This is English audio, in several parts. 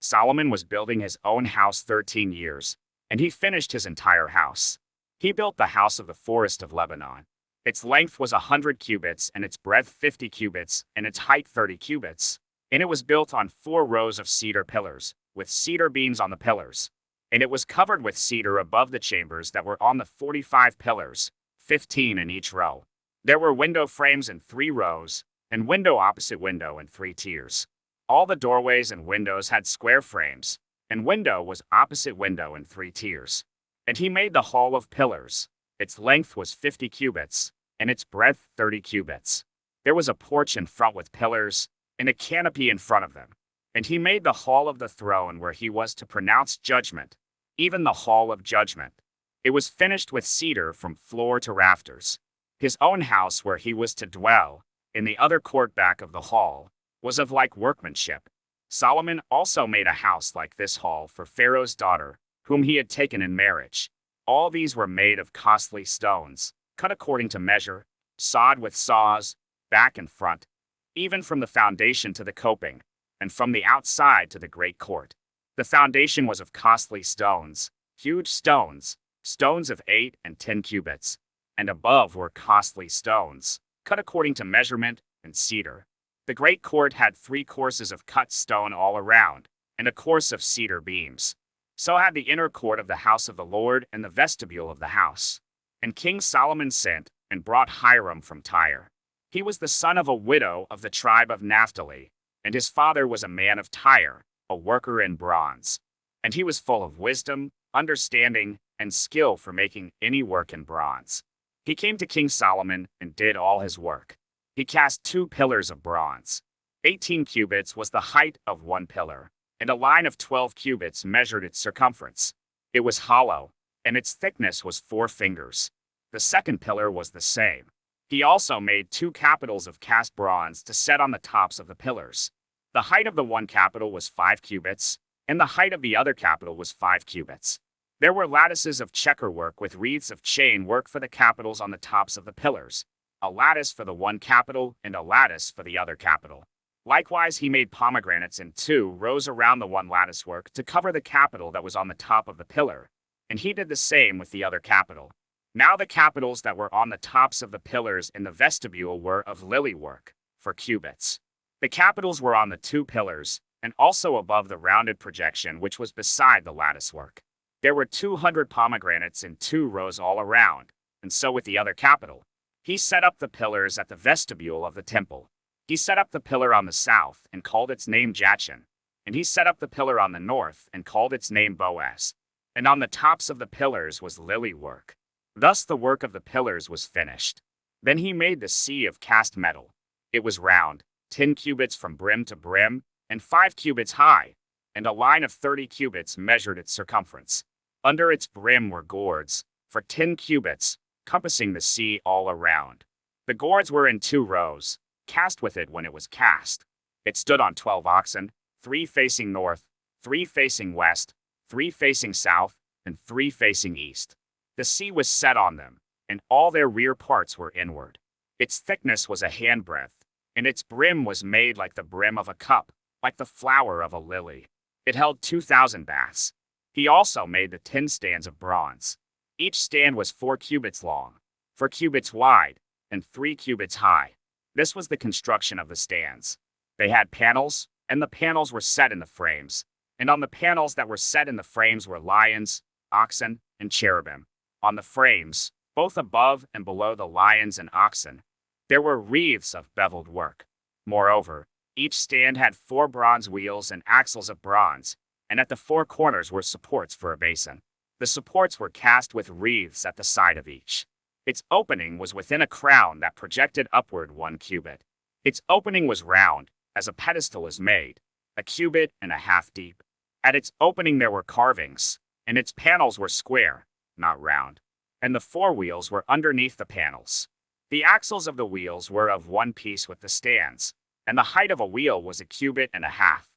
Solomon was building his own house 13 years, and he finished his entire house. He built the house of the forest of Lebanon. Its length was 100 cubits, and its breadth 50 cubits, and its height 30 cubits. And it was built on 4 rows of cedar pillars, with cedar beams on the pillars. And it was covered with cedar above the chambers that were on the 45 pillars, 15 in each row. There were window frames in 3 rows, and window opposite window in 3 tiers. All the doorways and windows had square frames, and window was opposite window in 3 tiers. And he made the hall of pillars. Its length was 50 cubits, and its breadth 30 cubits. There was a porch in front with pillars, and a canopy in front of them. And he made the hall of the throne where he was to pronounce judgment, even the hall of judgment. It was finished with cedar from floor to rafters. His own house where he was to dwell, in the other court back of the hall, was of like workmanship. Solomon also made a house like this hall for Pharaoh's daughter, whom he had taken in marriage. All these were made of costly stones, cut according to measure, sawed with saws, back and front, even from the foundation to the coping, and from the outside to the great court. The foundation was of costly stones, huge stones, stones of 8 and 10 cubits, and above were costly stones, cut according to measurement, and cedar. The great court had 3 courses of cut stone all around, and a course of cedar beams. So had the inner court of the house of the Lord and the vestibule of the house. And King Solomon sent and brought Hiram from Tyre. He was the son of a widow of the tribe of Naphtali, and his father was a man of Tyre, a worker in bronze. And he was full of wisdom, understanding, and skill for making any work in bronze. He came to King Solomon and did all his work. He cast 2 pillars of bronze. 18 cubits was the height of one pillar, and a line of 12 cubits measured its circumference. It was hollow, and its thickness was 4 fingers. The second pillar was the same. He also made 2 capitals of cast bronze to set on the tops of the pillars. The height of the one capital was 5 cubits, and the height of the other capital was 5 cubits. There were lattices of checker work with wreaths of chain work for the capitals on the tops of the pillars, a lattice for the one capital and a lattice for the other capital. Likewise, he made pomegranates in 2 rows around the one lattice work to cover the capital that was on the top of the pillar, and he did the same with the other capital. Now the capitals that were on the tops of the pillars in the vestibule were of lily work, for cubits. The capitals were on the 2 pillars, and also above the rounded projection which was beside the lattice work. There were 200 pomegranates in 2 rows all around, and so with the other capital. He set up the pillars at the vestibule of the temple. He set up the pillar on the south and called its name Jachin, and he set up the pillar on the north and called its name Boaz. And on the tops of the pillars was lily work. Thus the work of the pillars was finished. Then he made the sea of cast metal. It was round, 10 cubits from brim to brim, and 5 cubits high, and a line of 30 cubits measured its circumference. Under its brim were gourds, for 10 cubits, compassing the sea all around. The gourds were in 2 rows, cast with it when it was cast. It stood on 12 oxen, 3 facing north, 3 facing west, 3 facing south, and 3 facing east. The sea was set on them, and all their rear parts were inward. Its thickness was a handbreadth, and its brim was made like the brim of a cup, like the flower of a lily. It held 2,000 baths. He also made the 10 stands of bronze. Each stand was 4 cubits long, 4 cubits wide, and 3 cubits high. This was the construction of the stands. They had panels, and the panels were set in the frames. And on the panels that were set in the frames were lions, oxen, and cherubim. On the frames, both above and below the lions and oxen, there were wreaths of beveled work. Moreover, each stand had 4 bronze wheels and axles of bronze, and at the 4 corners were supports for a basin. The supports were cast with wreaths at the side of each. Its opening was within a crown that projected upward 1 cubit. Its opening was round, as a pedestal is made, a cubit and a half deep. At its opening there were carvings, and its panels were square, not round, and the 4 wheels were underneath the panels. The axles of the wheels were of one piece with the stands, and the height of a wheel was a cubit and a half.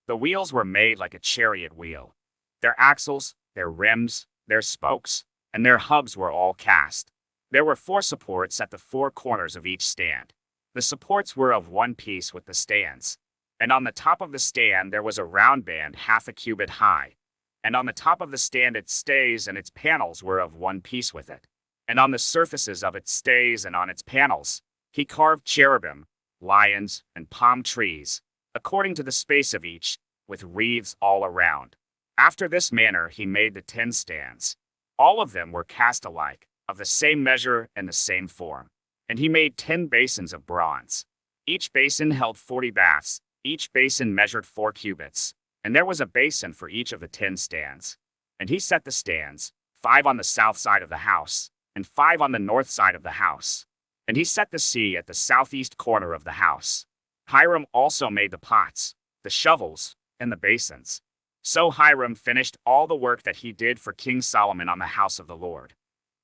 The wheels were made like a chariot wheel. Their axles, their rims, their spokes, and their hubs were all cast. There were 4 supports at the 4 corners of each stand. The supports were of one piece with the stands. And on the top of the stand there was a round band half a cubit high. And on the top of the stand its stays and its panels were of one piece with it. And on the surfaces of its stays and on its panels, he carved cherubim, lions, and palm trees, according to the space of each, with wreaths all around. After this manner he made the 10 stands. All of them were cast alike, of the same measure and the same form. And he made 10 basins of bronze. Each basin held 40 baths, each basin measured 4 cubits, and there was a basin for each of the 10 stands. And he set the stands, 5 on the south side of the house, and 5 on the north side of the house. And he set the sea at the southeast corner of the house. Hiram also made the pots, the shovels, and the basins. So Hiram finished all the work that he did for King Solomon on the house of the Lord.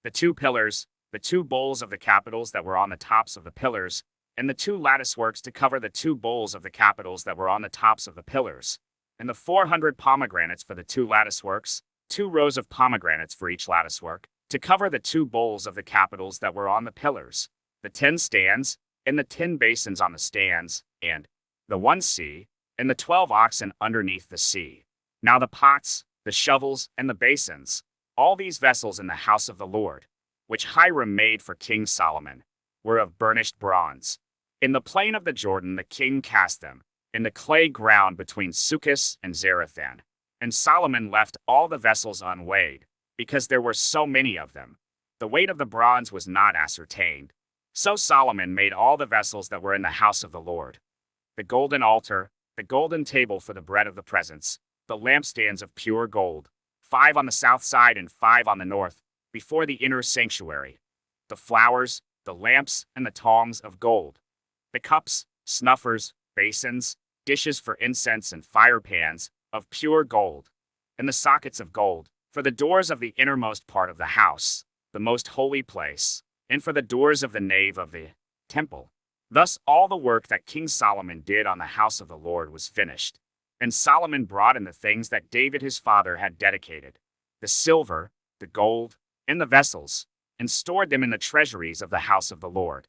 The 2 pillars, the 2 bowls of the capitals that were on the tops of the pillars, and the 2 lattice works to cover the 2 bowls of the capitals that were on the tops of the pillars, and the 400 pomegranates for the 2 lattice works, 2 rows of pomegranates for each lattice work, to cover the 2 bowls of the capitals that were on the pillars, the 10 stands, and the 10 basins on the stands, and the 1 sea, and the 12 oxen underneath the sea. Now the pots, the shovels, and the basins, all these vessels in the house of the Lord, which Hiram made for King Solomon, were of burnished bronze. In the plain of the Jordan the king cast them, in the clay ground between Succoth and Zarethan. And Solomon left all the vessels unweighed, because there were so many of them. The weight of the bronze was not ascertained. So Solomon made all the vessels that were in the house of the Lord: the golden altar, the golden table for the bread of the presence, the lampstands of pure gold, 5 on the south side and 5 on the north, before the inner sanctuary, the flowers, the lamps, and the tongs of gold, the cups, snuffers, basins, dishes for incense and fire pans, of pure gold, and the sockets of gold, for the doors of the innermost part of the house, the most holy place, and for the doors of the nave of the temple. Thus all the work that King Solomon did on the house of the Lord was finished. And Solomon brought in the things that David his father had dedicated, the silver, the gold, and the vessels, and stored them in the treasuries of the house of the Lord.